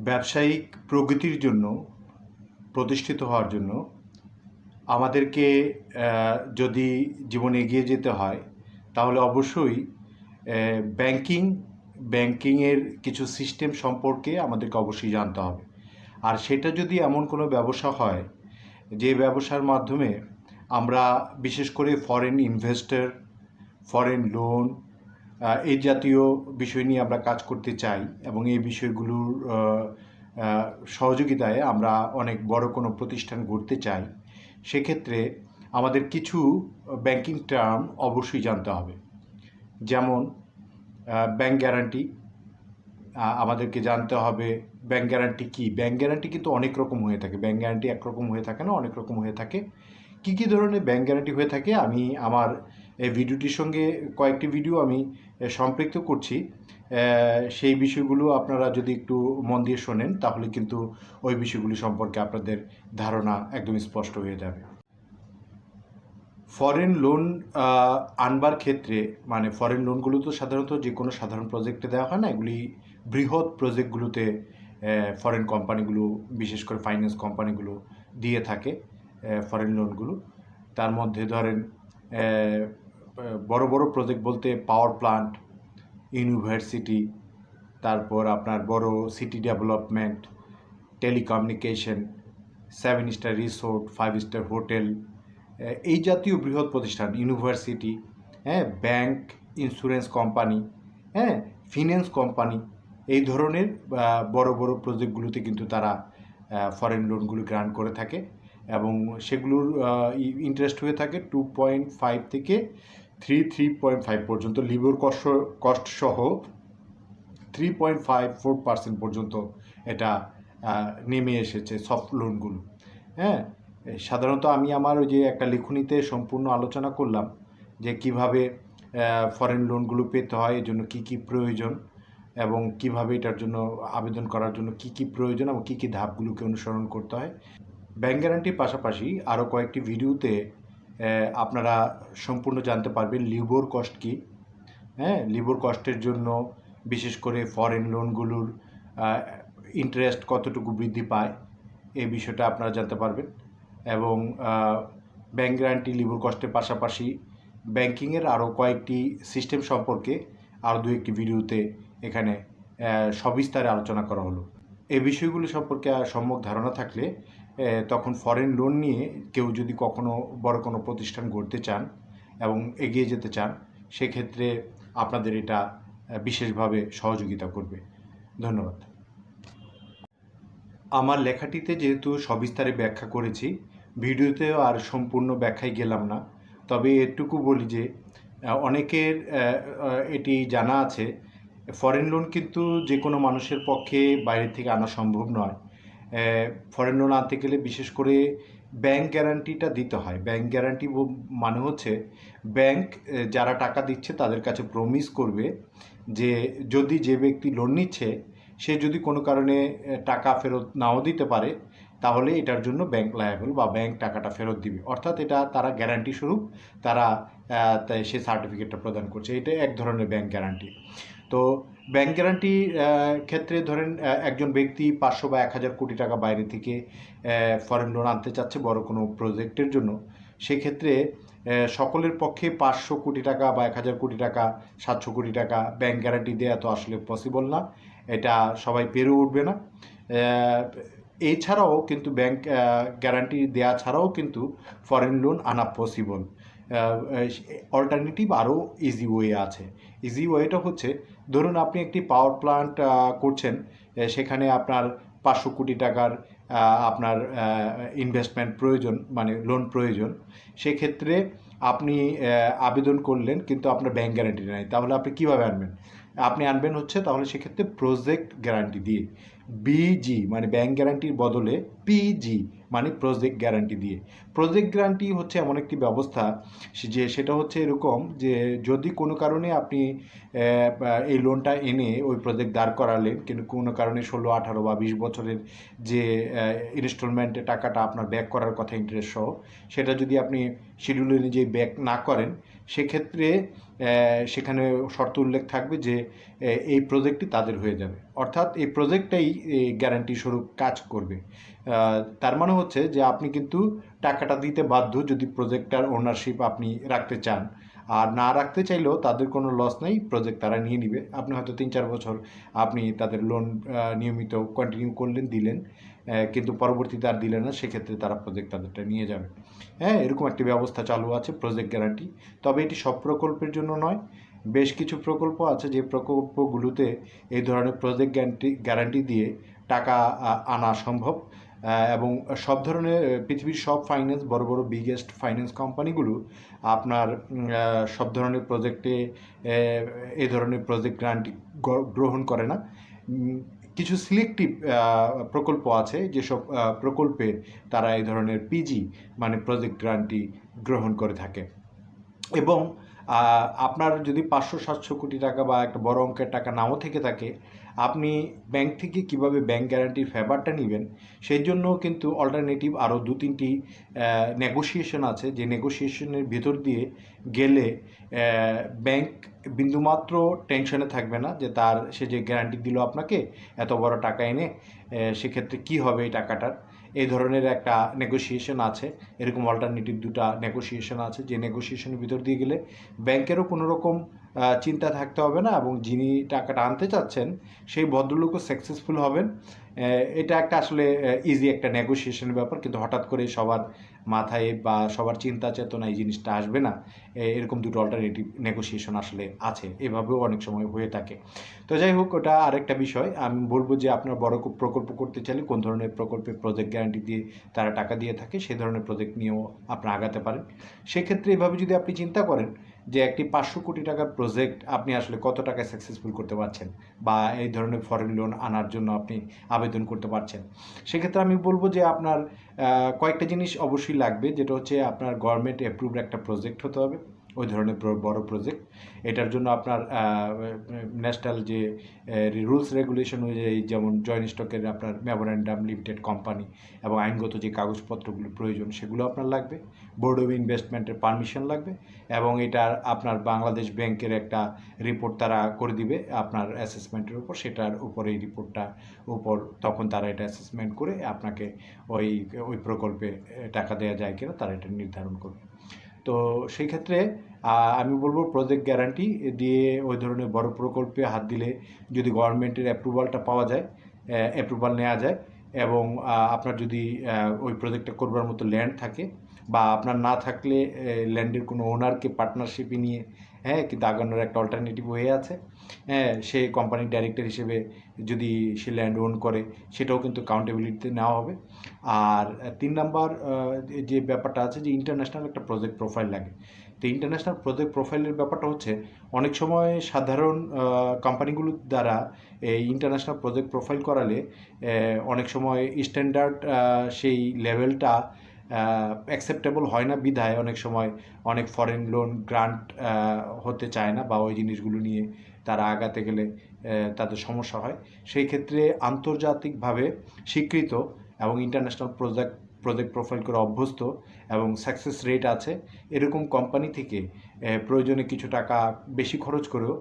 ব্যবসায়িক প্রগতির জন্য প্রতিষ্ঠিত হওয়ার জন্য আমাদেরকে যদি জীবনে এগিয়ে যেতে হয় তাহলে অবশ্যই ব্যাংকিংয়ের কিছু সিস্টেম সম্পর্কে আমাদেরকে অবশ্যই জানতে হবে। আর সেটা যদি এমন কোনো ব্যবসা হয় যে ব্যবসার মাধ্যমে আমরা বিশেষ করে ফরেন ইনভেস্টর, ফরেন লোন এই জাতীয় বিষয় নিয়ে আমরা কাজ করতে চাই এবং এই বিষয়গুলোর সহযোগিতায় আমরা অনেক বড় কোনো প্রতিষ্ঠান গড়তে চাই, সেক্ষেত্রে আমাদের কিছু ব্যাংকিং টার্ম অবশ্যই জানতে হবে। যেমন ব্যাংক গ্যারান্টি আমাদেরকে জানতে হবে। ব্যাংক গ্যারান্টি কী? ব্যাংক গ্যারান্টি কিন্তু অনেক রকম হয়ে থাকে। ব্যাংক গ্যারান্টি একরকম হয়ে থাকে না, অনেক রকম হয়ে থাকে। কী কী ধরনের ব্যাংক গ্যারান্টি হয়ে থাকে আমি আমার এই ভিডিওটির সঙ্গে কয়েকটি ভিডিও আমি সম্পৃক্ত করছি। সেই বিষয়গুলো আপনারা যদি একটু মন দিয়ে শোনেন তাহলে কিন্তু ওই বিষয়গুলি সম্পর্কে আপনাদের ধারণা একদম স্পষ্ট হয়ে যাবে। ফরেন লোন আনবার ক্ষেত্রে মানে ফরেন লোনগুলো তো সাধারণত যে কোনো সাধারণ প্রজেক্টে দেওয়া হয় না, এগুলি বৃহৎ প্রজেক্টগুলোতে ফরেন কোম্পানিগুলো, বিশেষ করে ফাইন্যান্স কোম্পানিগুলো দিয়ে থাকে ফরেন লোনগুলো। তার মধ্যে ধরেন বড় বড় প্রজেক্ট বলতে পাওয়ার প্লান্ট, ইউনিভার্সিটি, তারপর আপনার বড় city development, telecommunication, 7 star resort, 5 star hotel, এই জাতীয় বৃহৎ প্রতিষ্ঠান, university, bank, insurance company, finance company, এই ধরনের বড় বড় প্রজেক্টগুলোতে কিন্তু তারা ফরেন লোনগুলো গ্রান্ট করে থাকে এবং সেগুলোর ইন্টারেস্ট হয়ে থাকে 2.5 থেকে 3.5 পর্যন্ত। লিবর কস্ট সহ 3.54% পর্যন্ত এটা নেমে এসেছে সফট লোনগুলো। সাধারণত আমি আমার ওই যে একটা লেখনীতে সম্পূর্ণ আলোচনা করলাম যে কিভাবে ফরেন লোনগুলো পেতে হয়, এর জন্য কী কী প্রয়োজন এবং কিভাবে এটার জন্য আবেদন করার জন্য কী কী প্রয়োজন এবং কী কী ধাপগুলোকে অনুসরণ করতে হয়। ব্যাংক গ্যারান্টির পাশাপাশি আরও কয়েকটি ভিডিওতে আপনারা সম্পূর্ণ জানতে পারবেন লিবর কস্ট কী, লিবর কস্টের জন্য বিশেষ করে ফরেন লোনগুলোর ইন্টারেস্ট কতটুকু বৃদ্ধি পায় এই বিষয়টা আপনারা জানতে পারবেন। এবং ব্যাংক গ্যারান্টি, লিবর কস্টের পাশাপাশি ব্যাংকিংয়ের আরও কয়েকটি সিস্টেম সম্পর্কে আরও দু একটি ভিডিওতে এখানে সবিস্তারে আলোচনা করা হলো। এই বিষয়গুলো সম্পর্কে সম্যক ধারণা থাকলে তখন ফরেন লোন নিয়ে কেউ যদি কখনো বড় কোনো প্রতিষ্ঠান গড়তে চান এবং এগিয়ে যেতে চান, সেক্ষেত্রে আপনাদের এটা বিশেষভাবে সহযোগিতা করবে। ধন্যবাদ। আমার লেখাটিতে যেহেতু সবিস্তারে ব্যাখ্যা করেছি, ভিডিওতেও আর সম্পূর্ণ ব্যাখ্যায় গেলাম না, তবে এটুকু বলি যে অনেকের এটি জানা আছে ফরেন লোন কিন্তু যে কোনো মানুষের পক্ষে বাইরে থেকে আনা সম্ভব নয়। ফরেন লোন আনতে গেলে বিশেষ করে ব্যাংক গ্যারান্টিটা দিতে হয়। ব্যাংক গ্যারান্টি মানে হচ্ছে ব্যাংক যারা টাকা দিচ্ছে তাদের কাছে প্রমিস করবে যে যদি যে ব্যক্তি লোন নিচ্ছে সে যদি কোনো কারণে টাকা ফেরত নাও দিতে পারে তাহলে এটার জন্য ব্যাংক লায়াবল বা ব্যাংক টাকাটা ফেরত দিবে। অর্থাৎ এটা তারা গ্যারান্টি স্বরূপ তারা সে সার্টিফিকেটটা প্রদান করছে। এটা এক ধরনের ব্যাংক গ্যারান্টি। তো ব্যাংক গ্যারান্টি ক্ষেত্রে ধরেন একজন ব্যক্তি 500 বা 1000 কোটি টাকা বাইরে থেকে ফরেন লোন আনতে চাচ্ছে বড় কোনো প্রজেক্টের জন্য। সেক্ষেত্রে সকলের পক্ষে 500 কোটি টাকা বা 1000 কোটি টাকা, 700 কোটি টাকা ব্যাংক গ্যারান্টি দেওয়া তো আসলে পসিবল না, এটা সবাই পেরে উঠবে না। এছাড়াও কিন্তু ব্যাংক গ্যারান্টি দেওয়া ছাড়াও কিন্তু ফরেন লোন আনা পসিবল। অল্টারনেটিভ আরও ইজি ওয়ে আছে। ইজি ওয়েটা হচ্ছে ধরুন আপনি একটি পাওয়ার প্ল্যান্ট করছেন, সেখানে আপনার 500 কোটি টাকার আপনার ইনভেস্টমেন্ট প্রয়োজন, মানে লোন প্রয়োজন। সেক্ষেত্রে আপনি আবেদন করলেন কিন্তু আপনার ব্যাংক গ্যারান্টি নেই, তাহলে আপনি কীভাবে আনবেন? আপনি আনবেন হচ্ছে তাহলে সেক্ষেত্রে প্রজেক্ট গ্যারান্টি দিয়ে, বিজি মানে ব্যাংক গ্যারান্টির বদলে পিজি মানে প্রজেক্ট গ্যারান্টি দিয়ে। প্রজেক্ট গ্যারান্টি হচ্ছে এমন একটি ব্যবস্থা যে সেটা হচ্ছে এরকম যে যদি কোনো কারণে আপনি এই লোনটা এনে ওই প্রজেক্ট দাঁড় করালেন, কিন্তু কোনো কারণে 16, 18 বা 20 বছরের যে ইনস্টলমেন্টের টাকাটা আপনার ব্যাক করার কথা ইন্টারেস্ট সহ, সেটা যদি আপনি শিডিউল অনুযায়ী ব্যাক না করেন, সেক্ষেত্রে সেখানে শর্ত উল্লেখ থাকবে যে এই প্রজেক্টটি তাদের হয়ে যাবে, অর্থাৎ এই প্রজেক্টটাই গ্যারান্টি স্বরূপ কাজ করবে। তার মানে হচ্ছে যে আপনি কিন্তু টাকাটা দিতে বাধ্য যদি প্রজেক্টটার ওনারশিপ আপনি রাখতে চান, আর না রাখতে চাইলেও তাদের কোনো লস নেই, প্রজেক্ট তারা নিয়ে নিবে। আপনি হয়তো 3-4 বছর আপনি তাদের লোন নিয়মিত কন্টিনিউ করলেন, দিলেন, কিন্তু পরবর্তীতে আর দিলেন না, সেক্ষেত্রে তারা প্রজেক্ট তাদেরটা নিয়ে যাবে। হ্যাঁ, এরকম একটি ব্যবস্থা চালু আছে প্রজেক্ট গ্যারান্টি। তবে এটি সব প্রকল্পের জন্য নয়, বেশ কিছু প্রকল্প আছে যে প্রকল্পগুলোতে এই ধরনের প্রজেক্ট গ্যারান্টি দিয়ে টাকা আনা সম্ভব। এবং সব ধরনের পৃথিবীর সব ফাইন্যান্স, বড় বড় বিগেস্ট ফাইন্যান্স কোম্পানিগুলো আপনার সব ধরনের প্রজেক্টে এই ধরনের প্রজেক্ট গ্যারান্টি গ্রহণ করে না। কিছু সিলেক্টিভ প্রকল্প আছে যেসব প্রকল্পে তারা এই ধরনের পিজি মানে প্রজেক্ট গ্যারান্টি গ্রহণ করে থাকে। এবং আপনার যদি 500-700 কোটি টাকা বা একটা বড় অঙ্কের টাকা নাও থেকে থাকে, আপনি ব্যাংক থেকে কিভাবে ব্যাংক গ্যারান্টির ফেভারটা নেবেন সেই জন্য কিন্তু অল্টারনেটিভ আরও 2-3টি নেগোসিয়েশন আছে, যে নেগোসিয়েশনের ভেতর দিয়ে গেলে ব্যাংক বিন্দুমাত্র টেনশনে থাকবে না যে সে যে গ্যারান্টি দিল আপনাকে এত বড় টাকা এনে, সেক্ষেত্রে কি হবে এই টাকাটার। এই ধরনের একটা নেগোসিয়েশন আছে, এরকম অল্টারনেটিভ 2টা নেগোসিয়েশন আছে, যে নেগোসিয়েশনের ভিতর দিয়ে গেলে ব্যাংকেরও কোনো রকম চিন্তা থাকতে হবে না, এবং যিনি টাকাটা আনতে চাচ্ছেন সেই ভদ্রলোকও সাকসেসফুল হবেন। এটা একটা আসলে ইজি একটা নেগোসিয়েশনের ব্যাপার, কিন্তু হঠাৎ করে সবার মাথায় বা সবার চিন্তা চেতনা এই জিনিসটা আসবে না। এরকম 2টো অল্টারনেটিভ নেগোসিয়েশন আসলে আছে, এভাবেও অনেক সময় হয়ে থাকে। তো যাই হোক, ওটা আরেকটা বিষয়। আমি বলবো যে আপনার বড় প্রকল্প করতে চাইলে কোন ধরনের প্রকল্পে প্রজেক্ট গ্যারান্টি দিয়ে তারা টাকা দিয়ে থাকে, সেই ধরনের প্রজেক্ট নিয়েও আপনারা আগাতে পারেন। সেক্ষেত্রে এভাবে যদি আপনি চিন্তা করেন যে একটি 500 কোটি টাকার প্রজেক্ট আপনি আসলে কত টাকায় সাকসেসফুল করতে পারছেন, বা এই ধরনের ফরেন লোন আনার জন্য আপনি আবেদন করতে পারছেন, সেক্ষেত্রে আমি বলবো যে আপনার কয়েকটা জিনিস অবশ্যই লাগবে, যেটা হচ্ছে আপনার গভর্নমেন্ট অ্যাপ্রুভড একটা প্রজেক্ট হতে হবে, ওই ধরনের বড় প্রজেক্ট। এটার জন্য আপনার ন্যাশনাল যে রুলস রেগুলেশন অনুযায়ী, যেমন জয়েন্ট স্টকের আপনার মেমোরেন্ডাম, লিমিটেড কোম্পানি এবং আইনগত যে কাগজপত্রগুলো প্রয়োজন সেগুলো আপনার লাগবে, বোর্ড অফ ইনভেস্টমেন্টের পারমিশন লাগবে, এবং এটার আপনার বাংলাদেশ ব্যাংকের একটা রিপোর্ট তারা করে দিবে আপনার অ্যাসেসমেন্টের উপর, সেটার উপর এই রিপোর্টটা উপর তখন তারা এটা অ্যাসেসমেন্ট করে আপনাকে ওই প্রকল্পে টাকা দেওয়া যায় কিনা তারা এটা নির্ধারণ করবে। তো সেই ক্ষেত্রে আমি বলবো প্রজেক্ট গ্যারান্টি দিয়ে ওই ধরনের বড় প্রকল্পে হাত দিলে যদি গভর্নমেন্টের অ্যাপ্রুভালটা পাওয়া যায়, অ্যাপ্রুভাল নেওয়া যায়, এবং আপনার যদি ওই প্রজেক্টটা করবার মতো ল্যান্ড থাকে, বা আপনার না থাকলে ল্যান্ডের কোনো ওনারকে পার্টনারশিপে নিয়ে কিন্তু আগানোর একটা অল্টারনেটিভ ওয়ে আছে। সে কোম্পানির ডাইরেক্টর হিসেবে যদি সে ল্যান্ড ওন করে, সেটাও কিন্তু কাউন্টেবিলিটিতে নেওয়া হবে। আর 3 নাম্বার যে ব্যাপারটা আছে, যে ইন্টারন্যাশনাল একটা প্রজেক্ট প্রোফাইল লাগে। তো ইন্টারন্যাশনাল প্রজেক্ট প্রোফাইলের ব্যাপারটা হচ্ছে অনেক সময় সাধারণ কোম্পানিগুলোর দ্বারা এই ইন্টারন্যাশনাল প্রজেক্ট প্রোফাইল করালে অনেক সময় স্ট্যান্ডার্ড সেই লেভেলটা অ্যাকসেপ্টেবল হয় না, বিধায় অনেক সময় অনেক ফরেন লোন গ্রান্ট হতে চায় না, বা ওই জিনিসগুলো নিয়ে তারা আগাতে গেলে তাদের সমস্যা হয়। সেই ক্ষেত্রে আন্তর্জাতিকভাবে স্বীকৃত এবং ইন্টারন্যাশনাল প্রজেক্ট প্রোফাইল করে অভ্যস্ত এবং সাকসেস রেট আছে এরকম কোম্পানি থেকে প্রয়োজনে কিছু টাকা বেশি খরচ করেও,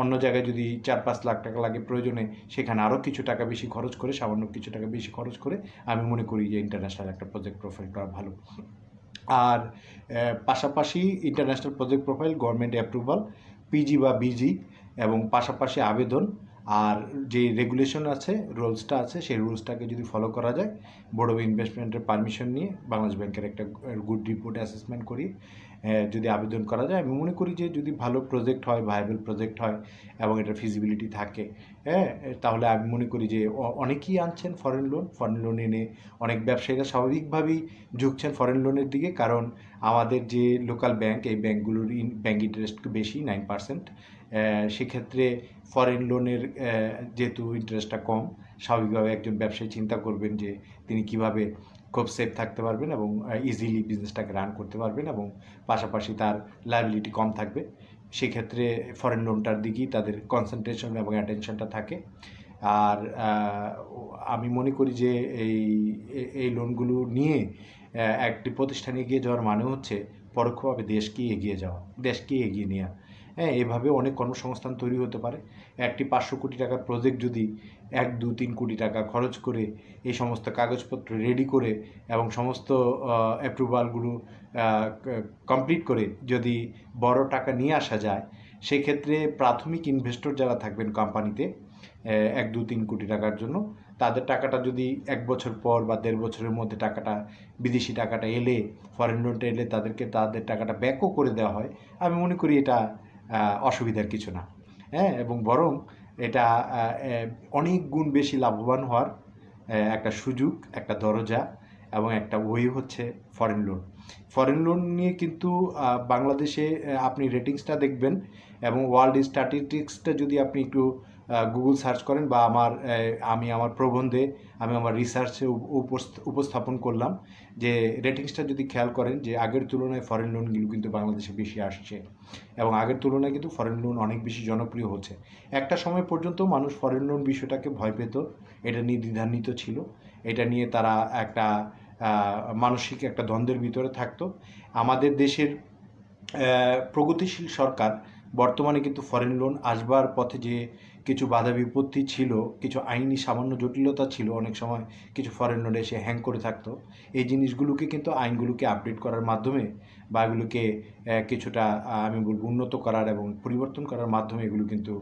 অন্য জায়গায় যদি 4-5 লাখ টাকা লাগে প্রয়োজনে, সেখানে আরও কিছু টাকা বেশি খরচ করে, সামান্য কিছু টাকা বেশি খরচ করে আমি মনে করি যে ইন্টারন্যাশনাল একটা প্রজেক্ট প্রোফাইল করা ভালো। আর পাশাপাশি international project profile, government approval, PG বা বিজি, এবং পাশাপাশি আবেদন, আর যে রেগুলেশন আছে, রুলসটা আছে, সেই রুলসটাকে যদি ফলো করা যায়, বোর্ড অফ ইনভেস্টমেন্টের পারমিশন নিয়ে বাংলাদেশ ব্যাংকের একটা গুড রিপোর্ট অ্যাসেসমেন্ট করি যদি আবেদন করা যায়, আমি মনে করি যে যদি ভালো প্রজেক্ট হয়, ভায়াবল প্রজেক্ট হয় এবং এটার ফিজিবিলিটি থাকে, তাহলে আমি মনে করি যে অনেকেই আনছেন ফরেন লোন এনে অনেক ব্যবসায়ীরা স্বাভাবিকভাবেই ঝুঁকছেন ফরেন লোনের দিকে, কারণ আমাদের যে লোকাল ব্যাংক, এই ব্যাংকগুলোর ব্যাংক ইন্টারেস্ট বেশি, 9%। সেক্ষেত্রে ফরেন লোনের যেহেতু ইন্টারেস্টটা কম, স্বাভাবিকভাবে একজন ব্যবসায়ী চিন্তা করবেন যে তিনি কিভাবে খুব সেফ থাকতে পারবেন এবং ইজিলি বিজনেসটাকে রান করতে পারবেন এবং পাশাপাশি তার লায়াবিলিটি কম থাকবে। সেক্ষেত্রে ফরেন লোনটার দিকেই তাদের কনসেন্ট্রেশন এবং অ্যাটেনশনটা থাকে। আর আমি মনে করি যে এই লোনগুলো নিয়ে একটি প্রতিষ্ঠানে এগিয়ে যাওয়ার মানে হচ্ছে পরোক্ষভাবে দেশকে এগিয়ে যাওয়া, দেশকে এগিয়ে নেওয়া। হ্যাঁ, এভাবে অনেক কর্মসংস্থান তৈরি হতে পারে। একটি 500 কোটি টাকার প্রজেক্ট যদি 1-2-3 কোটি টাকা খরচ করে এই সমস্ত কাগজপত্র রেডি করে এবং সমস্ত অ্যাপ্রুভালগুলো কমপ্লিট করে যদি বড় টাকা নিয়ে আসা যায়, সেক্ষেত্রে প্রাথমিক ইনভেস্টর যারা থাকবেন কোম্পানিতে 1-2-3 কোটি টাকার জন্য, তাদের টাকাটা যদি 1 বছর পর বা 1.5 বছরের মধ্যে টাকাটা, বিদেশি টাকাটা এলে, ফরেন লোনটা এলে তাদেরকে তাদের টাকাটা ব্যাকও করে দেওয়া হয়, আমি মনে করি এটা অসুবিধার কিছু না। হ্যাঁ, এবং বরং এটা অনেক গুণ বেশি লাভবান হওয়ার একটা সুযোগ, একটা দরজা এবং একটা ওয়ে হচ্ছে ফরেন লোন। ফরেন লোন নিয়ে কিন্তু বাংলাদেশে আপনি রেটিংসটা দেখবেন এবং ওয়ার্ল্ড স্ট্যাটিস্টিক্সটা যদি আপনি একটু গুগল সার্চ করেন বা আমি আমার প্রবন্ধে, আমি আমার রিসার্চে উপস্থাপন করলাম যে রেটিংসটা যদি খেয়াল করেন যে আগের তুলনায় ফরেন লোনগুলো কিন্তু বাংলাদেশে বেশি আসছে এবং আগের তুলনায় কিন্তু ফরেন লোন অনেক বেশি জনপ্রিয় হচ্ছে। একটা সময় পর্যন্ত মানুষ ফরেন লোন বিষয়টাকে ভয় পেত, এটা নিয়ে দ্বিধান্বিত ছিল, এটা নিয়ে তারা একটা মানসিক একটা দ্বন্দ্বের ভিতরে থাকতো। আমাদের দেশের প্রগতিশীল সরকার বর্তমানে কিন্তু ফরেন লোন আসবার পথে যে কিছু বাধা বিপত্তি ছিল, কিছু আইনি সামান্য জটিলতা ছিল, অনেক সময় কিছু ফরেন লোন এসে হ্যাং করে থাকতো, এই জিনিসগুলোকে কিন্তু আইনগুলোকে আপডেট করার মাধ্যমে বা এগুলোকে কিছুটা আমি বলবো উন্নত করার এবং পরিবর্তন করার মাধ্যমে এগুলো কিন্তু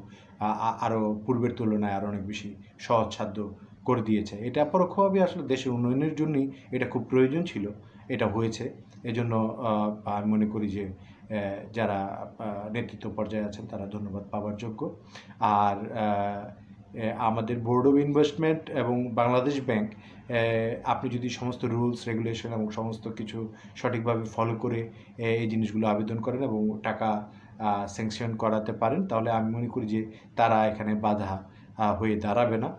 আরও পূর্বের তুলনায় আরও অনেক বেশি সহজসাধ্য করে দিয়েছে। এটা পরোক্ষভাবে আসলে দেশের উন্নয়নের জন্যই এটা খুব প্রয়োজন ছিল, এটা হয়েছে। এজন্য আমি মনে করি যে যারা নেতৃত্ব পর্যায়ে আছেন তারা ধন্যবাদ পাওয়ার যোগ্য। আর আমাদের বোর্ড অফ ইনভেস্টমেন্ট এবং বাংলাদেশ ব্যাংক, আপনি যদি সমস্ত রুলস রেগুলেশন এবং সমস্ত কিছু সঠিকভাবে ফলো করে এই জিনিসগুলো আবেদন করেন এবং টাকা স্যাংশন করাতে পারেন, তাহলে আমি মনে করি যে তারা এখানে বাধা হয়ে দাঁড়াবে না।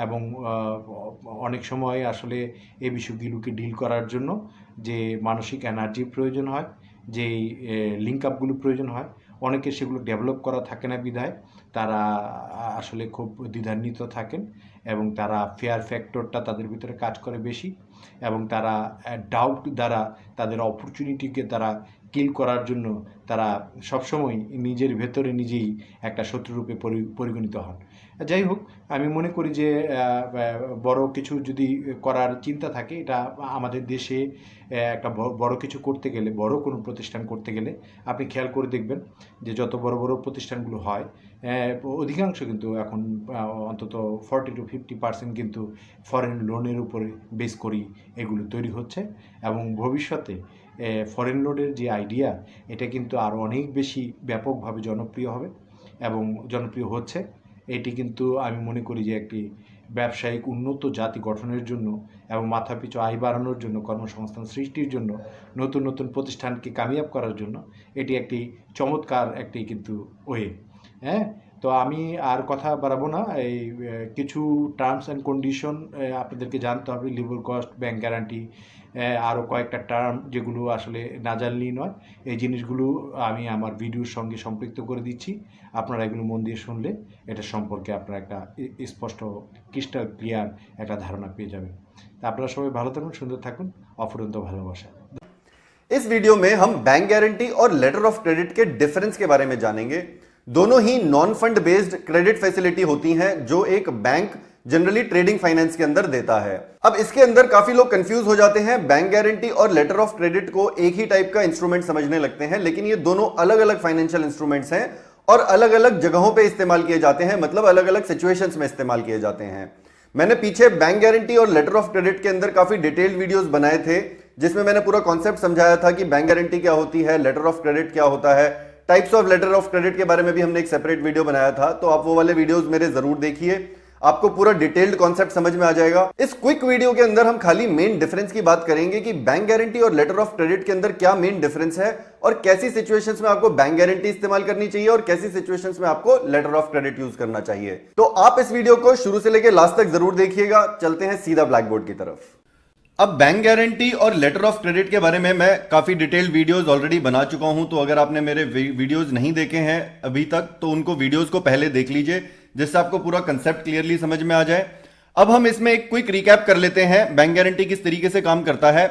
এবং অনেক সময় আসলে এই বিষয়গুলোকে ডিল করার জন্য যে মানসিক এনার্জির প্রয়োজন হয়, যেই লিঙ্ক আপগুলো প্রয়োজন হয়, অনেকের সেগুলো ডেভেলপ করা থাকে না বিধায় তারা আসলে খুব দ্বিধান্বিত থাকেন এবং তারা ফেয়ার ফ্যাক্টরটা তাদের ভিতরে কাজ করে বেশি এবং তারা ডাউট দ্বারা তাদের অপরচুনিটিকে তারা কিল করার জন্য তারা সবসময় নিজের ভেতরে নিজেই একটা শত্রুরূপে পরিগণিত হন। যাই হোক, আমি মনে করি যে বড় কিছু যদি করার চিন্তা থাকে, এটা আমাদের দেশে একটা বড় কিছু করতে গেলে, বড় কোনো প্রতিষ্ঠান করতে গেলে আপনি খেয়াল করে দেখবেন যে যত বড় বড় প্রতিষ্ঠানগুলো হয় অধিকাংশ কিন্তু এখন অন্তত 40-50% কিন্তু ফরেন লোনের উপরে বেস করেই এগুলো তৈরি হচ্ছে এবং ভবিষ্যতে ফরেন লোনের যে আইডিয়া, এটা কিন্তু আরও অনেক বেশি ব্যাপকভাবে জনপ্রিয় হবে এবং জনপ্রিয় হচ্ছে। এটি কিন্তু আমি মনে করি যে একটি ব্যবসায়িক উন্নত জাতি গঠনের জন্য এবং মাথাপিছু আয় বাড়ানোর জন্য, কর্মসংস্থান সৃষ্টির জন্য, নতুন নতুন প্রতিষ্ঠানকে কামিয়াব করার জন্য এটি একটি চমৎকার একটি কিন্তু ওয়ে। হ্যাঁ, তো আমি আর কথা বাড়াবো না। এই কিছু টার্মস অ্যান্ড কন্ডিশন আপনাদেরকে জানতে হবে, লিভার কস্ট, ব্যাংক গ্যারান্টি, আরও কয়েকটা টার্ম যেগুলো আসলে না জানলেই নয়। এই জিনিসগুলো আমি আমার ভিডিওর সঙ্গে সম্পৃক্ত করে দিচ্ছি, আপনারা এগুলো মন দিয়ে শুনলে এটা সম্পর্কে আপনারা একটা স্পষ্ট ক্রিস্টাল ক্লিয়ার একটা ধারণা পেয়ে যাবেন। তা আপনারা সবাই ভালো থাকুন, সুন্দর থাকুন, অফুরন্ত ভালোবাসা। इस वीडियो में हम बैंक गारंटी और लेटर ऑफ क्रेडिट के डिफरेंस के बारे में जानेंगे। दोनों ही non fund based credit facility होती हैं जो एक बैंक जनरली ट्रेडिंग फाइनेंस के अंदर देता है। अब इसके अंदर काफी लोग कंफ्यूज हो जाते हैं, बैंक गारंटी और लेटर ऑफ क्रेडिट को एक ही टाइप का इंस्ट्रूमेंट समझने लगते हैं, लेकिन ये दोनों अलग अलग फाइनेंशियल इंस्ट्रूमेंट्स हैं और अलग अलग जगहों पे इस्तेमाल किए जाते हैं, मतलब अलग अलग सिचुएशंस में इस्तेमाल किए जाते हैं। मैंने पीछे बैंक गारंटी और लेटर ऑफ क्रेडिट के अंदर काफी डिटेल्ड वीडियोस बनाए थे जिसमें मैंने पूरा कॉन्सेप्ट समझाया था कि बैंक गारंटी क्या होती है, लेटर ऑफ क्रेडिट क्या होता है, types of letter of credit के बारे में भी हमने एक सेपरेट वीडियो बनाया था, तो आप वो वाले वीडियोस मेरे जरूर देखिए, आपको पूरा डिटेल्ड कॉन्सेप्ट समझ में आ जाएगा। इस क्विक वीडियो के अंदर हम खाली मेन डिफरेंस की बात करेंगे कि बैंक गारंटी और लेटर ऑफ क्रेडिट के अंदर क्या मेन डिफरेंस है और कैसी सिचुएशंस में आपको बैंक गारंटी इस्तेमाल करनी चाहिए और कैसी सिचुएशंस में आपको लेटर ऑफ क्रेडिट यूज करना चाहिए। तो आप इस वीडियो को शुरू से लेकर लास्ट तक जरूर देखिएगा। चलते हैं सीधा ब्लैक बोर्ड की तरफ। अब बैंक गारंटी और लेटर ऑफ क्रेडिट के बारे में मैं काफी डिटेल्ड वीडियोस ऑलरेडी बना चुका हूं, तो अगर आपने मेरे वीडियोस नहीं देखे हैं अभी तक तो उनको वीडियोस को पहले देख लीजिए, जिससे आपको पूरा कंसेप्ट क्लियरली समझ में आ जाए। अब हम इसमें एक क्विक रिकैप कर लेते हैं बैंक गारंटी किस तरीके से काम करता है।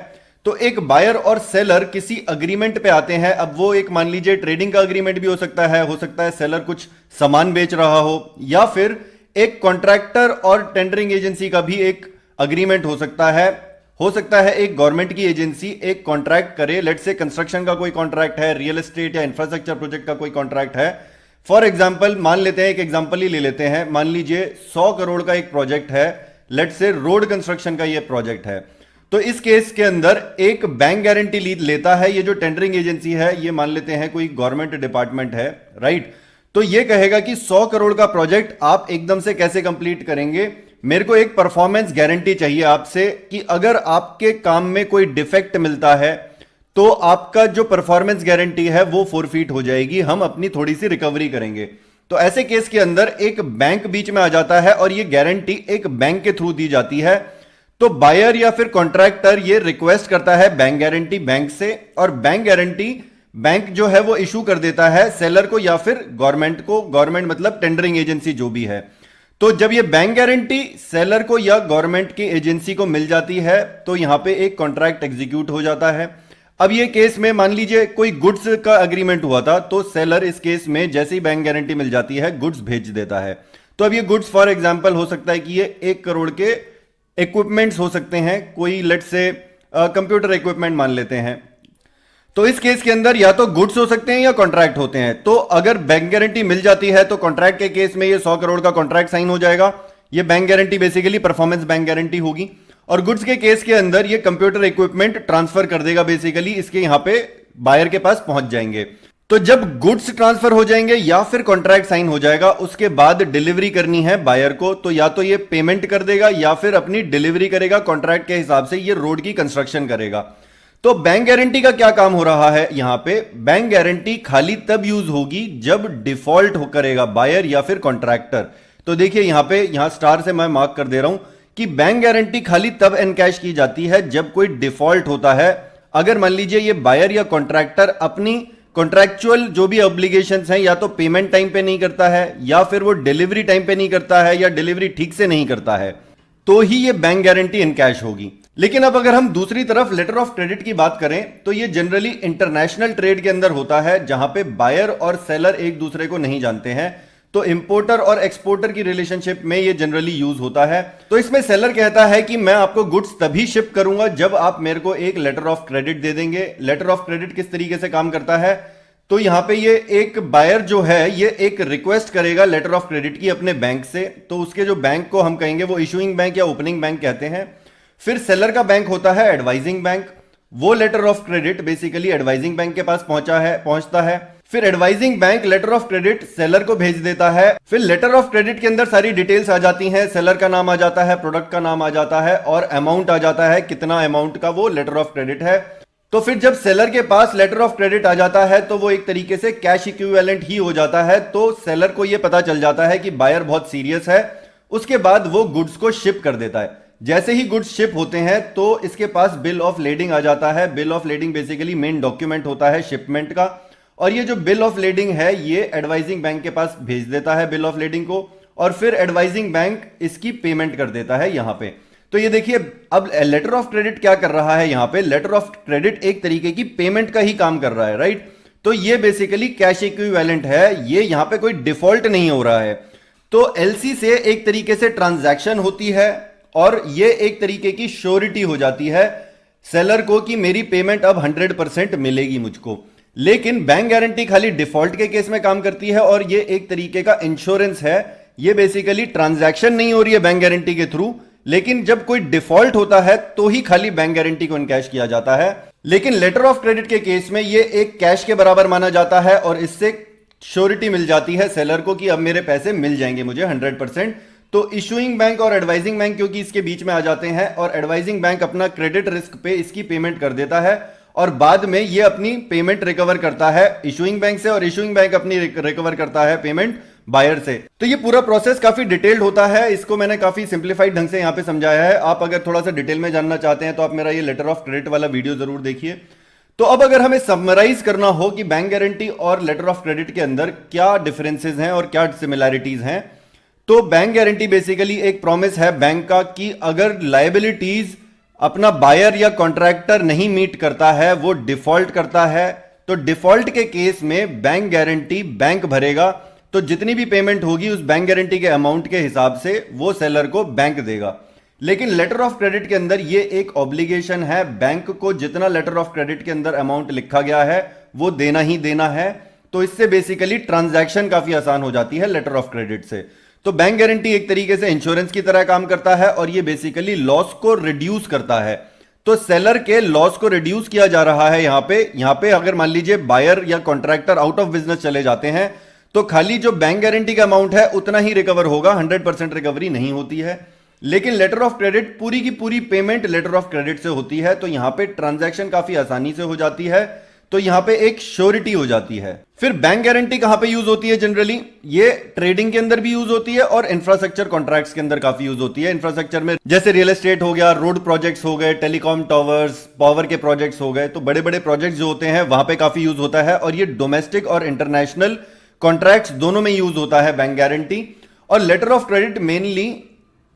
तो एक बायर और सेलर किसी अग्रीमेंट पे आते हैं। अब वो एक मान लीजिए ट्रेडिंग का अग्रीमेंट भी हो सकता है सेलर कुछ सामान बेच रहा हो, या फिर एक कॉन्ट्रैक्टर और टेंडरिंग एजेंसी का भी एक अग्रीमेंट हो सकता है। एक गवर्नमेंट की एजेंसी एक कॉन्ट्रैक्ट करे, लेट से कंस्ट्रक्शन का कोई कॉन्ट्रैक्ट है, रियल एस्टेट या इंफ्रास्ट्रक्चर प्रोजेक्ट का कोई कॉन्ट्रैक्ट है। फॉर एग्जाम्पल मान लेते हैं, एक एग्जाम्पल ही ले लेते हैं, मान लीजिए 100 करोड़ का एक प्रोजेक्ट है, लेट से रोड कंस्ट्रक्शन का ये प्रोजेक्ट है। तो इस केस के अंदर एक बैंक गारंटी लेता है, ये जो टेंडरिंग एजेंसी है ये मान लेते हैं कोई गवर्नमेंट डिपार्टमेंट है, राइट। तो ये कहेगा कि 100 करोड़ का प्रोजेक्ट आप एकदम से कैसे कंप्लीट करेंगे, मेरे को एक परफॉर्मेंस गारंटी चाहिए आपसे कि अगर आपके काम में कोई डिफेक्ट मिलता है तो आपका जो परफॉर्मेंस गारंटी है वो फोरफीट हो जाएगी, हम अपनी थोड़ी सी रिकवरी करेंगे। तो ऐसे केस के अंदर एक बैंक बीच में आ जाता है और ये गारंटी एक बैंक के थ्रू दी जाती है। तो बायर या फिर कॉन्ट्रैक्टर ये रिक्वेस्ट करता है बैंक गारंटी बैंक से, और बैंक गारंटी बैंक जो है वो इशू कर देता है सेलर को या फिर गवर्नमेंट को, गवर्नमेंट मतलब टेंडरिंग एजेंसी जो भी है। तो जब ये बैंक गारंटी सेलर को या गवर्नमेंट की एजेंसी को मिल जाती है तो यहां पे एक कॉन्ट्रैक्ट एग्जीक्यूट हो जाता है। अब ये केस में मान लीजिए कोई गुड्स का एग्रीमेंट हुआ था, तो सेलर इस केस में जैसे ही बैंक गारंटी मिल जाती है गुड्स भेज देता है। तो अब ये गुड्स फॉर एग्जांपल हो सकता है कि ये 1 करोड़ के इक्विपमेंट्स हो सकते हैं, कोई लेट से कंप्यूटर इक्विपमेंट मान लेते हैं। तो इस केस के अंदर या तो गुड्स हो सकते हैं या कॉन्ट्रैक्ट होते हैं। तो अगर बैंक गारंटी मिल जाती है तो कॉन्ट्रैक्ट के केस में ये 100 करोड़ का कॉन्ट्रैक्ट साइन हो जाएगा, ये bank guarantee basically performance bank guarantee होगी। और गुड्स के केस के अंदर ये कंप्यूटर इक्विपमेंट ट्रांसफर कर देगा, बेसिकली इसके यहां पे बायर के पास पहुंच जाएंगे। तो जब गुड्स ट्रांसफर हो जाएंगे या फिर कॉन्ट्रैक्ट साइन हो जाएगा, उसके बाद डिलीवरी करनी है बायर को, तो या तो ये पेमेंट कर देगा या फिर अपनी डिलीवरी करेगा कॉन्ट्रैक्ट के हिसाब से, ये रोड की कंस्ट्रक्शन करेगा। तो बैंक गारंटी का क्या काम हो रहा है यहां पे, बैंक गारंटी खाली तब यूज होगी जब डिफॉल्ट करेगा बायर या फिर कॉन्ट्रैक्टर। तो देखिए यहां स्टार से मैं मार्क कर दे रहा हूं कि बैंक गारंटी खाली तब एनकैश की जाती है जब कोई डिफॉल्ट होता है। अगर मान लीजिए ये बायर या कॉन्ट्रैक्टर अपनी कॉन्ट्रैक्चुअल जो भी ऑब्लिगेशंस हैं या तो पेमेंट टाइम पे नहीं करता है या फिर वो डिलीवरी टाइम पे नहीं करता है या डिलीवरी ठीक से नहीं करता है, तो ही ये बैंक गारंटी इनकैश होगी। लेकिन अब अगर हम दूसरी तरफ लेटर ऑफ क्रेडिट की बात करें तो ये जनरली इंटरनेशनल ट्रेड के अंदर होता है, जहां पे बायर और सेलर एक दूसरे को नहीं जानते हैं। तो इंपोर्टर और एक्सपोर्टर की रिलेशनशिप में ये जनरली यूज होता है। तो इसमें सेलर कहता है कि मैं आपको गुड्स तभी शिप करूंगा जब आप मेरे को एक लेटर ऑफ क्रेडिट दे देंगे। लेटर ऑफ क्रेडिट किस तरीके से काम करता है, तो यहां पे ये एक बायर जो है ये एक रिक्वेस्ट करेगा लेटर ऑफ क्रेडिट की अपने बैंक से। तो उसके जो बैंक को हम कहेंगे वो इशूइंग बैंक या ओपनिंग बैंक कहते हैं। फिर सेलर का बैंक होता है एडवाइजिंग बैंक, वो letter of credit basically advising bank के पास पहुंचता है। फिर advising bank letter of credit seller को भेज देता है। फिर लेटर ऑफ क्रेडिट के अंदर सारी डिटेल्स आ जाती हैं, सेलर का नाम आ जाता है, प्रोडक्ट का नाम आ जाता है और अमाउंट आ जाता है, कितना अमाउंट का वो लेटर ऑफ क्रेडिट है। तो फिर जब सेलर के पास लेटर ऑफ क्रेडिट आ जाता है तो वो एक तरीके से कैश इक्विवेलेंट ही हो जाता है। तो सेलर को ये पता चल जाता है कि बायर बहुत सीरियस है। उसके बाद वो गुड्स को शिप कर देता है। जैसे ही गुड्स शिप होते हैं तो इसके पास बिल ऑफ लेडिंग आ जाता है। Bill of lading basically main document होता है शिपमेंट का, और ये जो बिल ऑफ लेडिंग है ये एडवाइजिंग बैंक के पास भेज देता है बिल ऑफ लेडिंग को, और फिर एडवाइजिंग बैंक इसकी पेमेंट कर देता है यहां पे। तो ये देखिए अब लेटर ऑफ क्रेडिट क्या कर रहा है यहां पे, लेटर ऑफ क्रेडिट एक तरीके की पेमेंट का ही काम कर रहा है, राइट। तो ये बेसिकली कैश इक्विवेलेंट है, ये यहां पे कोई डिफॉल्ट नहीं हो रहा है। तो एलसी से एक तरीके से ट्रांजैक्शन होती है और ये एक तरीके की श्योरिटी हो जाती है सेलर को कि मेरी पेमेंट अब 100% मिलेगी मुझको। लेकिन बैंक गारंटी खाली डिफॉल्ट के केस में काम करती है और ये एक तरीके का इंश्योरेंस है। ये बेसिकली ट्रांजैक्शन नहीं हो रही है बैंक गारंटी के थ्रू, लेकिन जब कोई डिफॉल्ट होता है तो ही खाली बैंक गारंटी को इनकैश किया जाता है। लेकिन लेटर ऑफ क्रेडिट के केस में ये एक कैश के बराबर माना जाता है और इससे श्योरिटी मिल जाती है सेलर को कि अब मेरे पैसे मिल जाएंगे मुझे 100%। तो इशूइंग बैंक और एडवाइजिंग बैंक क्योंकि इसके बीच में आ जाते हैं और एडवाइजिंग बैंक अपना क्रेडिट रिस्क पे इसकी पेमेंट कर देता है और बाद में ये अपनी पेमेंट रिकवर करता है इशूइंग बैंक से, और इशूइंग बैंक अपनी रिकवर करता है पेमेंट बायर से। तो ये पूरा प्रोसेस काफी डिटेल्ड होता है, इसको मैंने काफी सिंप्लीफाइड ढंग से यहाँ पे समझाया है। आप अगर थोड़ा सा डिटेल में जानना चाहते हैं तो आप मेरा ये लेटर ऑफ क्रेडिट वाला वीडियो जरूर देखिए। तो अब अगर हमें समराइज करना हो कि बैंक गारंटी और लेटर ऑफ क्रेडिट के अंदर क्या डिफरेंसेस हैं और क्या सिमिलैरिटीज हैं, तो बैंक गारंटी बेसिकली एक प्रॉमिस है बैंक का कि अगर लायबिलिटीज अपना बायर या कॉन्ट्रैक्टर नहीं मीट करता है, वो डिफॉल्ट करता है, तो डिफॉल्ट के केस में बैंक गारंटी बैंक भरेगा। तो जितनी भी पेमेंट होगी उस बैंक गारंटी के अमाउंट के हिसाब से वो सेलर को बैंक देगा। लेकिन लेटर ऑफ क्रेडिट के अंदर ये एक ऑब्लिगेशन है, बैंक को जितना लेटर ऑफ क्रेडिट के अंदर अमाउंट लिखा गया है वो देना ही देना है। तो इससे बेसिकली ट्रांजैक्शन काफी आसान हो जाती है लेटर ऑफ क्रेडिट से। तो बैंक गारंटी एक तरीके से इंश्योरेंस की तरह काम करता है और ये बेसिकली लॉस को रिड्यूस करता है। तो सेलर के लॉस को रिड्यूस किया जा रहा है यहां पे अगर मान लीजिए बायर या कॉन्ट्रैक्टर आउट ऑफ बिजनेस चले जाते हैं तो खाली जो बैंक गारंटी का अमाउंट है उतना ही रिकवर होगा, 100% रिकवरी नहीं होती है। लेकिन लेटर ऑफ क्रेडिट पूरी की पूरी पेमेंट लेटर ऑफ क्रेडिट से होती है, तो यहां पे ट्रांजैक्शन काफी आसानी से हो जाती है। तो यहां पे एक श्योरिटी हो जाती है। फिर बैंक गारंटी कहां पे यूज होती है जनरली? ये ट्रेडिंग के अंदर भी यूज होती है और इंफ्रास्ट्रक्चर कॉन्ट्रैक्ट्स के अंदर काफी यूज होती है। इंफ्रास्ट्रक्चर में जैसे रियल एस्टेट हो गया, रोड प्रोजेक्ट्स हो गए, टेलीकॉम टावर्स, पावर के प्रोजेक्ट्स हो गए, तो बड़े बड़े प्रोजेक्ट्स जो होते हैं वहां पे काफी यूज होता है। और ये डोमेस्टिक और इंटरनेशनल कॉन्ट्रैक्ट्स दोनों में यूज होता है बैंक गारंटी। और letter of credit mainly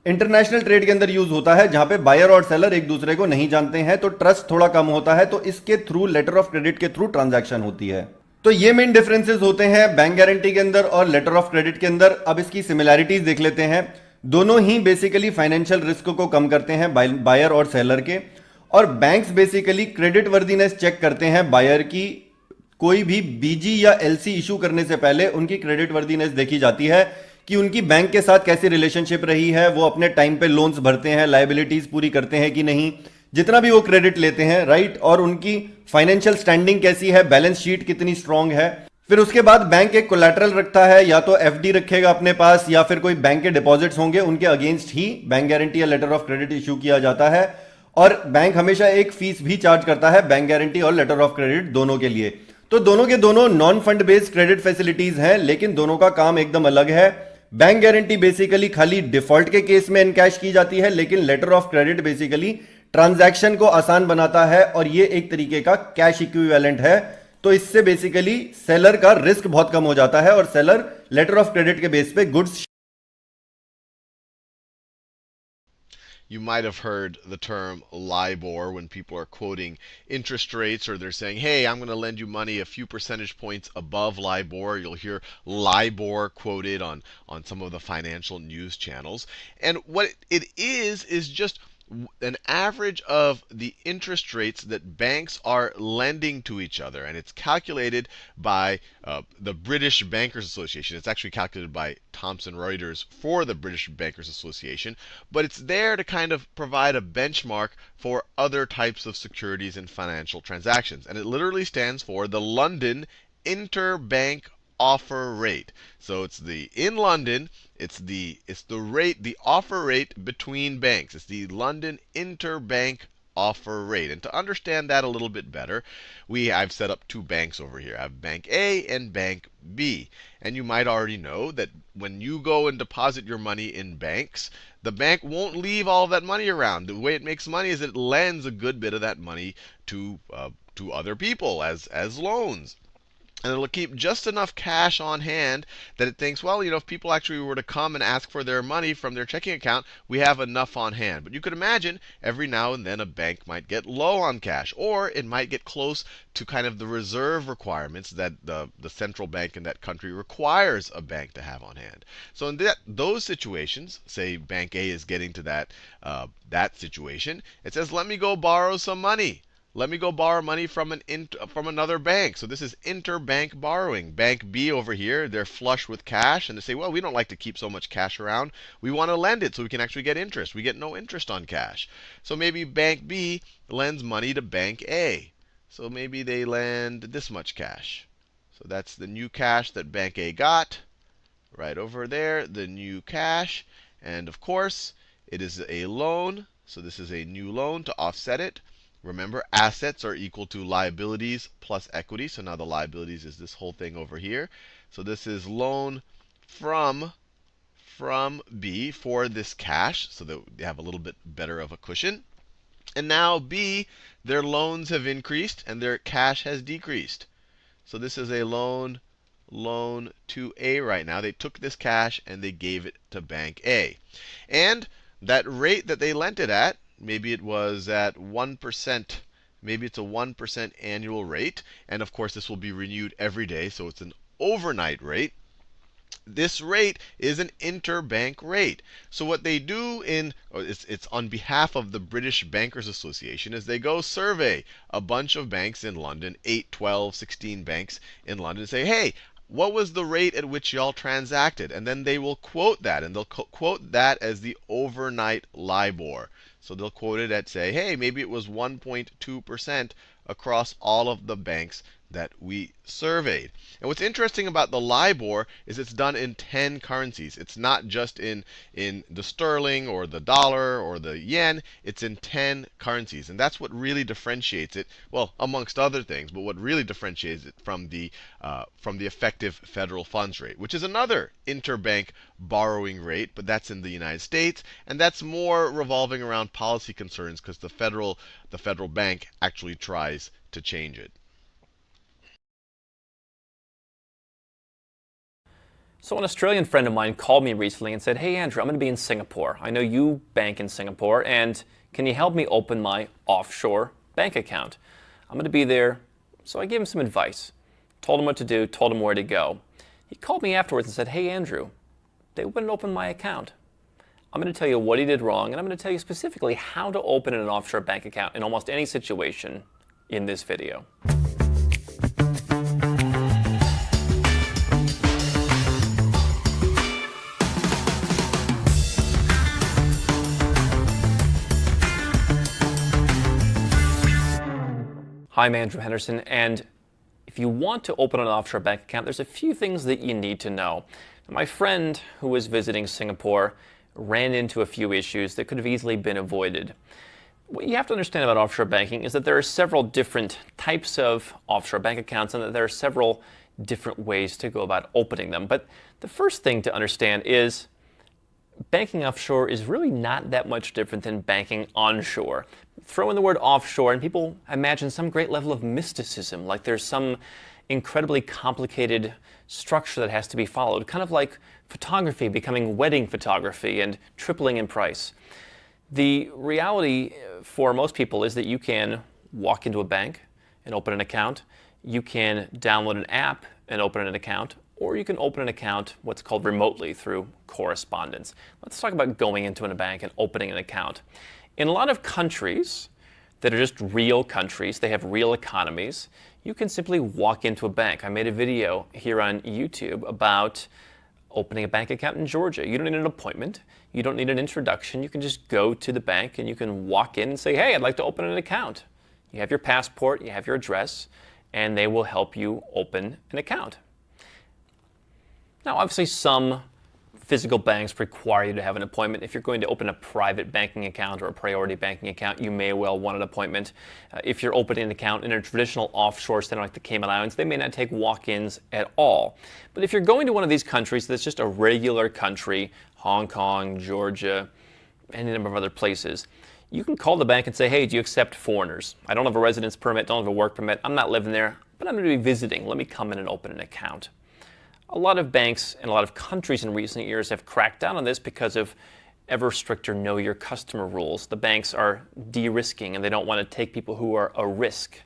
international trade के अंदर यूज होता है जहां पे बायर और सेलर एक दूसरे को नहीं जानते हैं, तो ट्रस्ट थोड़ा कम होता है, तो इसके थ्रू लेटर ऑफ क्रेडिट के थ्रू ट्रांजैक्शन होती है। तो ये मेन डिफरेंसेस होते हैं बैंक गारंटी के अंदर और लेटर ऑफ क्रेडिट के अंदर। अब इसकी सिमिलैरिटीज देख लेते हैं। दोनों ही बेसिकली फाइनेंशियल रिस्क को कम करते हैं बायर और सेलर के। और banks basically credit worthiness check करते हैं बायर की। कोई भी बीजी या एलसी इशू करने से पहले उनकी क्रेडिट वर्दीनेस देखी जाती है कि उनकी बैंक के साथ कैसी रिलेशनशिप रही है, वो अपने टाइम पे लोन्स भरते हैं, लायबिलिटीज पूरी करते हैं कि नहीं, जितना भी वो क्रेडिट लेते हैं, राइट, और उनकी फाइनेंशियल स्टैंडिंग कैसी है, बैलेंस शीट कितनी स्ट्रांग है। फिर उसके बाद बैंक एक कोलैटरल रखता है, या तो एफडी रखेगा अपने पास या फिर कोई बैंक के डिपॉजिट्स होंगे, उनके अगेंस्ट ही बैंक गारंटी या लेटर ऑफ क्रेडिट इशू किया जाता है। और बैंक हमेशा एक फीस भी चार्ज करता है बैंक गारंटी और लेटर ऑफ क्रेडिट दोनों के लिए। तो दोनों के दोनों non fund based credit facilities हैं, लेकिन दोनों का काम एकदम अलग है। बैंक गारंटी बेसिकली खाली डिफॉल्ट के केस में एनकैश की जाती है, लेकिन letter of credit basically transaction को आसान बनाता है और ये एक तरीके का कैश इक्विवेलेंट है। तो इससे बेसिकली सेलर का रिस्क बहुत कम हो जाता है और सेलर लेटर ऑफ क्रेडिट के बेस पे goods. You might have heard the term LIBOR when people are quoting interest rates, or they're saying, hey, I'm going to lend you money a few percentage points above LIBOR. You'll hear LIBOR quoted on some of the financial news channels. And what it is just an average of the interest rates that banks are lending to each other. And it's calculated by the British Bankers Association. It's actually calculated by Thomson Reuters for the British Bankers Association. But it's there to kind of provide a benchmark for other types of securities and financial transactions. And it literally stands for the London Interbank Offer Rate. So it's in London, it's the rate, the offer rate between banks. It's the London Interbank Offer Rate. And to understand that a little bit better, I've set up two banks over here. I have Bank A and Bank B. And you might already know that when you go and deposit your money in banks, the bank won't leave all of that money around. The way it makes money is it lends a good bit of that money to other people as loans. And it'll keep just enough cash on hand that it thinks, well, if people actually were to come and ask for their money from their checking account, we have enough on hand. But you could imagine every now and then a bank might get low on cash, or it might get close to kind of the reserve requirements that the central bank in that country requires a bank to have on hand. So in those situations, say Bank A is getting to that situation, it says, let me go borrow some money. Let me go borrow money from another bank. So this is interbank borrowing. Bank B over here, they're flush with cash, and they say, well, we don't like to keep so much cash around. We want to lend it so we can actually get interest. We get no interest on cash. So maybe Bank B lends money to Bank A. So maybe they lend this much cash. So that's the new cash that Bank A got. Right over there, the new cash. And of course, it is a loan. So this is a new loan to offset it. Remember, assets are equal to liabilities plus equity. So now the liabilities is this whole thing over here. So this is loan from B for this cash, so that they have a little bit better of a cushion. And now B, their loans have increased and their cash has decreased. So this is a loan to A right now. They took this cash and they gave it to Bank A. And that rate that they lent it at, maybe it was at 1%. Maybe it's a 1% annual rate. And of course, this will be renewed every day, so it's an overnight rate. This rate is an interbank rate. So what they do it's on behalf of the British Bankers Association, is they go survey a bunch of banks in London, 8, 12, 16 banks in London, and say, hey, what was the rate at which y'all transacted? And then they will quote that, and they'll quote that as the overnight LIBOR. So they'll quote it at, say, hey, maybe it was 1.2% across all of the banks that we surveyed. And what's interesting about the LIBOR is it's done in 10 currencies. It's not just in the sterling or the dollar or the yen. It's in 10 currencies. And that's what really differentiates it, well, amongst other things, but what really differentiates it from the effective federal funds rate, which is another interbank borrowing rate, but that's in the United States. And that's more revolving around policy concerns because the federal bank actually tries to change it. So an Australian friend of mine called me recently and said, hey, Andrew, I'm going to be in Singapore. I know you bank in Singapore, and can you help me open my offshore bank account? I'm going to be there. So I gave him some advice, told him what to do, told him where to go. He called me afterwards and said, hey, Andrew, they wouldn't open my account. I'm going to tell you what he did wrong, and I'm going to tell you specifically how to open an offshore bank account in almost any situation in this video. Hi, I'm Andrew Henderson, and if you want to open an offshore bank account, there's a few things that you need to know. My friend who was visiting Singapore ran into a few issues that could have easily been avoided. What you have to understand about offshore banking is that there are several different types of offshore bank accounts and that there are several different ways to go about opening them. But the first thing to understand is banking offshore is really not that much different than banking onshore. Throw in the word offshore and people imagine some great level of mysticism, like there's some incredibly complicated structure that has to be followed, kind of like photography becoming wedding photography and tripling in price. The reality for most people is that you can walk into a bank and open an account, you can download an app and open an account, or you can open an account what's called remotely through correspondence. Let's talk about going into a bank and opening an account. In a lot of countries that are just real countries, they have real economies, you can simply walk into a bank. I made a video here on YouTube about opening a bank account in Georgia. You don't need an appointment. You don't need an introduction. You can just go to the bank and you can walk in and say, hey, I'd like to open an account. You have your passport, you have your address, and they will help you open an account. Now, obviously, some physical banks require you to have an appointment. If you're going to open a private banking account or a priority banking account, you may well want an appointment. If you're opening an account in a traditional offshore center like the Cayman Islands, they may not take walk-ins at all. But if you're going to one of these countries that's just a regular country, Hong Kong, Georgia, any number of other places, you can call the bank and say, hey, do you accept foreigners? I don't have a residence permit, don't have a work permit, I'm not living there, but I'm going to be visiting. Let me come in and open an account. A lot of banks and a lot of countries in recent years have cracked down on this because of ever stricter know your customer rules. The banks are de-risking and they don't want to take people who are a risk,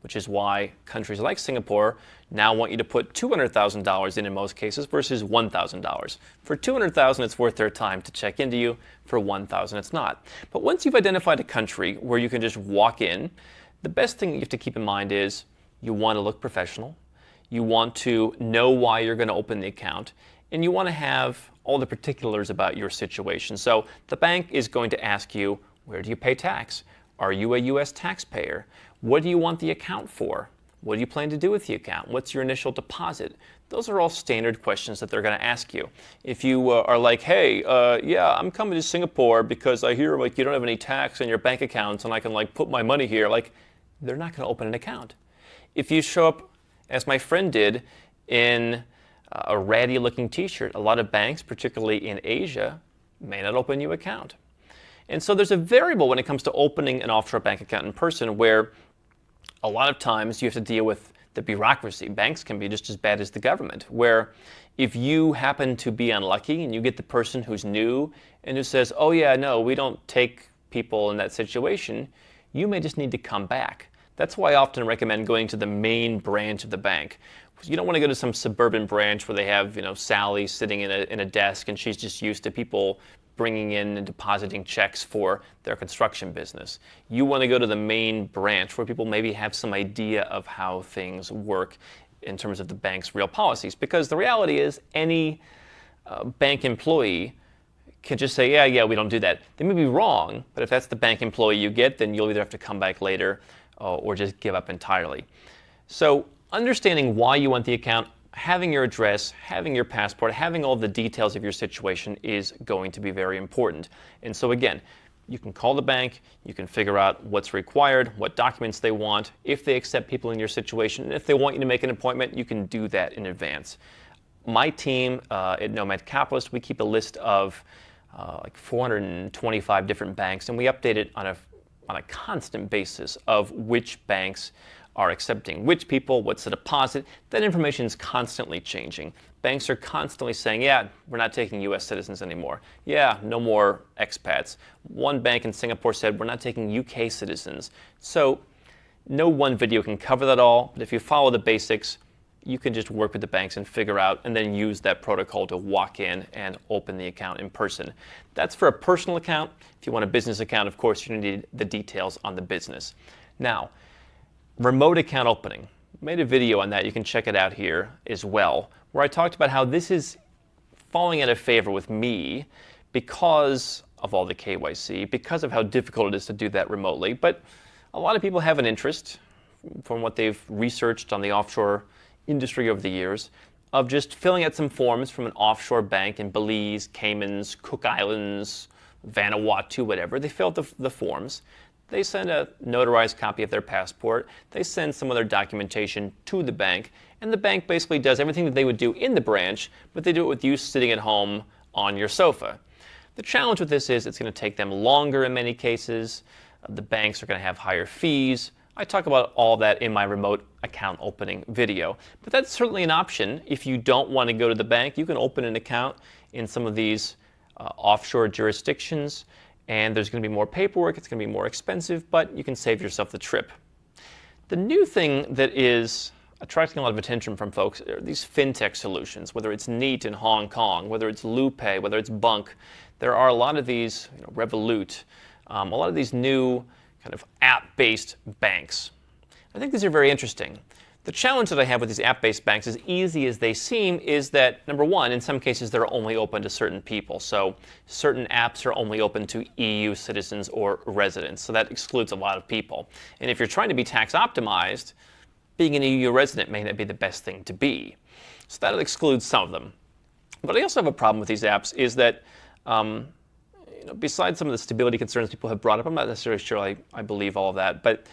which is why countries like Singapore now want you to put $200,000 in most cases versus $1,000. For $200,000, it's worth their time to check into you. For $1,000, it's not. But once you've identified a country where you can just walk in, the best thing you have to keep in mind is you want to look professional. You want to know why you're going to open the account, and you want to have all the particulars about your situation. So the bank is going to ask you, where do you pay tax? Are you a U.S. taxpayer? What do you want the account for? What do you plan to do with the account? What's your initial deposit? Those are all standard questions that they're going to ask you. If you are like, hey, yeah, I'm coming to Singapore because I hear like you don't have any tax on your bank accounts and I can like put my money here, like they're not going to open an account. If you show up as my friend did in a ratty looking t-shirt. A lot of banks, particularly in Asia, may not open you an account. And so there's a variable when it comes to opening an offshore bank account in person where a lot of times you have to deal with the bureaucracy. Banks can be just as bad as the government, where if you happen to be unlucky and you get the person who's new and who says, oh yeah, no, we don't take people in that situation, you may just need to come back. That's why I often recommend going to the main branch of the bank. You don't want to go to some suburban branch where they have, Sally sitting in a desk and she's just used to people bringing in and depositing checks for their construction business. You want to go to the main branch where people maybe have some idea of how things work in terms of the bank's real policies. Because the reality is any bank employee can just say, yeah, we don't do that. They may be wrong, but if that's the bank employee you get, then you'll either have to come back later or just give up entirely. So understanding why you want the account, having your address, having your passport, having all the details of your situation is going to be very important. And so again, you can call the bank, you can figure out what's required, what documents they want, if they accept people in your situation, and if they want you to make an appointment, you can do that in advance. My team at Nomad Capitalist, we keep a list of like 425 different banks, and we update it on a constant basis of which banks are accepting which people, what's the deposit. That information is constantly changing. Banks are constantly saying, yeah, we're not taking US citizens anymore. Yeah, no more expats. One bank in Singapore said, we're not taking UK citizens. So no one video can cover that all, but if you follow the basics, you can just work with the banks and figure out and then use that protocol to walk in and open the account in person. That's for a personal account. If you want a business account, of course, you need the details on the business. Now, remote account opening. I made a video on that. You can check it out here as well, where I talked about how this is falling out of favor with me because of all the KYC, because of how difficult it is to do that remotely. But a lot of people have an interest, from what they've researched on the offshore industry over the years, of just filling out some forms from an offshore bank in Belize, Caymans, Cook Islands, Vanuatu, whatever. They fill out the forms. They send a notarized copy of their passport. They send some of their documentation to the bank, and the bank basically does everything that they would do in the branch, but they do it with you sitting at home on your sofa. The challenge with this is it's going to take them longer in many cases. The banks are going to have higher fees. I talk about all that in my remote account opening video. But that's certainly an option. If you don't want to go to the bank, you can open an account in some of these offshore jurisdictions, and there's going to be more paperwork, it's going to be more expensive, but you can save yourself the trip. The new thing that is attracting a lot of attention from folks are these fintech solutions, whether it's Neat in Hong Kong, whether it's LuPay, whether it's Bunk. There are a lot of these, Revolut, a lot of these new kind of app-based banks. I think these are very interesting. The challenge that I have with these app-based banks, as easy as they seem, is that, number one, in some cases they're only open to certain people. So certain apps are only open to EU citizens or residents. So that excludes a lot of people. And if you're trying to be tax optimized, being an EU resident may not be the best thing to be. So that excludes some of them. But I also have a problem with these apps is that, besides some of the stability concerns people have brought up, I'm not necessarily sure I believe all of that, but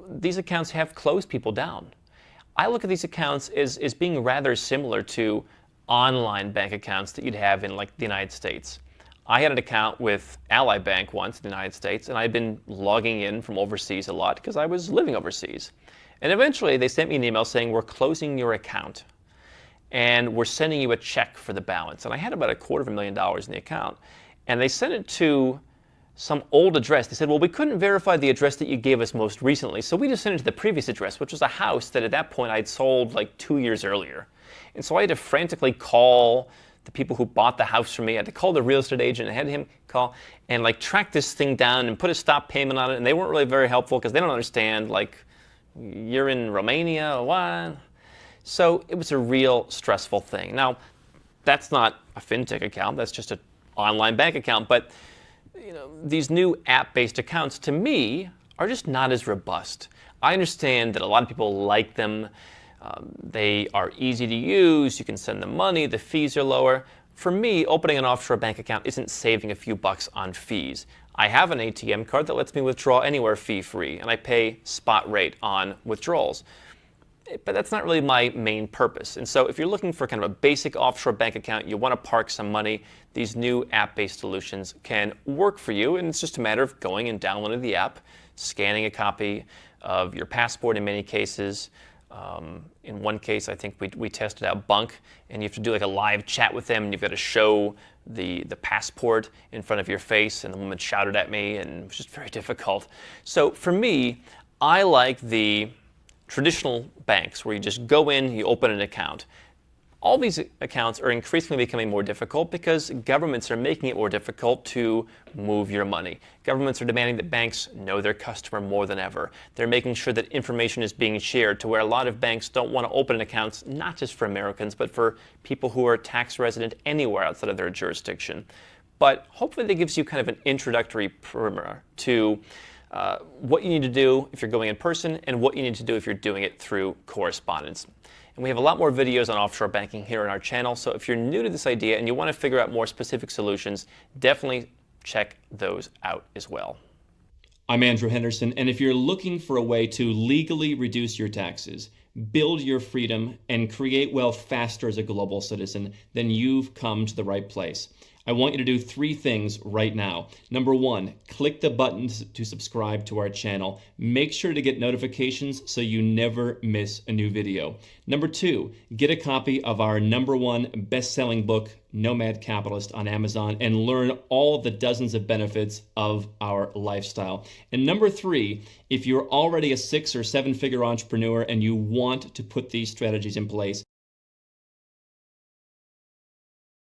these accounts have closed people down. I look at these accounts as being rather similar to online bank accounts that you'd have in like the United States. I had an account with Ally Bank once in the United States, and I'd been logging in from overseas a lot because I was living overseas. And eventually they sent me an email saying, we're closing your account and we're sending you a check for the balance. And I had about $250,000 in the account, and they sent it to some old address. They said, well, we couldn't verify the address that you gave us most recently, so we just sent it to the previous address, which was a house that at that point I'd sold like 2 years earlier. And so I had to frantically call the people who bought the house from me. I had to call the real estate agent. I had him call and like track this thing down and put a stop payment on it, and they weren't really very helpful because they don't understand, like, you're in Romania or what? So it was a real stressful thing. Now, that's not a fintech account, that's just an online bank account, but these new app-based accounts, to me, are just not as robust. I understand that a lot of people like them. They are easy to use. You can send them money. The fees are lower. For me, opening an offshore bank account isn't saving a few bucks on fees. I have an ATM card that lets me withdraw anywhere fee-free, and I pay spot rate on withdrawals. but that's not really my main purpose. And so if you're looking for kind of a basic offshore bank account, you want to park some money, these new app-based solutions can work for you. And it's just a matter of going and downloading the app, scanning a copy of your passport in many cases. In one case, I think we tested out Bunk, and you have to do like a live chat with them, and you've got to show the passport in front of your face, and the woman shouted at me, and it was just very difficult. So for me, I like the traditional banks where you just go in, you open an account. All these accounts are increasingly becoming more difficult because governments are making it more difficult to move your money. Governments are demanding that banks know their customer more than ever. They're making sure that information is being shared to where a lot of banks don't want to open accounts, not just for Americans, but for people who are tax resident anywhere outside of their jurisdiction. But hopefully that gives you kind of an introductory primer to what you need to do if you're going in person and what you need to do if you're doing it through correspondence. And we have a lot more videos on offshore banking here on our channel, so if you're new to this idea and you want to figure out more specific solutions, definitely check those out as well. I'm Andrew Henderson, and if you're looking for a way to legally reduce your taxes, build your freedom, and create wealth faster as a global citizen, then you've come to the right place. I want you to do 3 things right now. Number 1, click the buttons to subscribe to our channel. Make sure to get notifications so you never miss a new video. Number 2, get a copy of our #1 best-selling book, Nomad Capitalist, on Amazon, and learn all the dozens of benefits of our lifestyle. And number 3, if you're already a 6- or 7-figure entrepreneur and you want to put these strategies in place,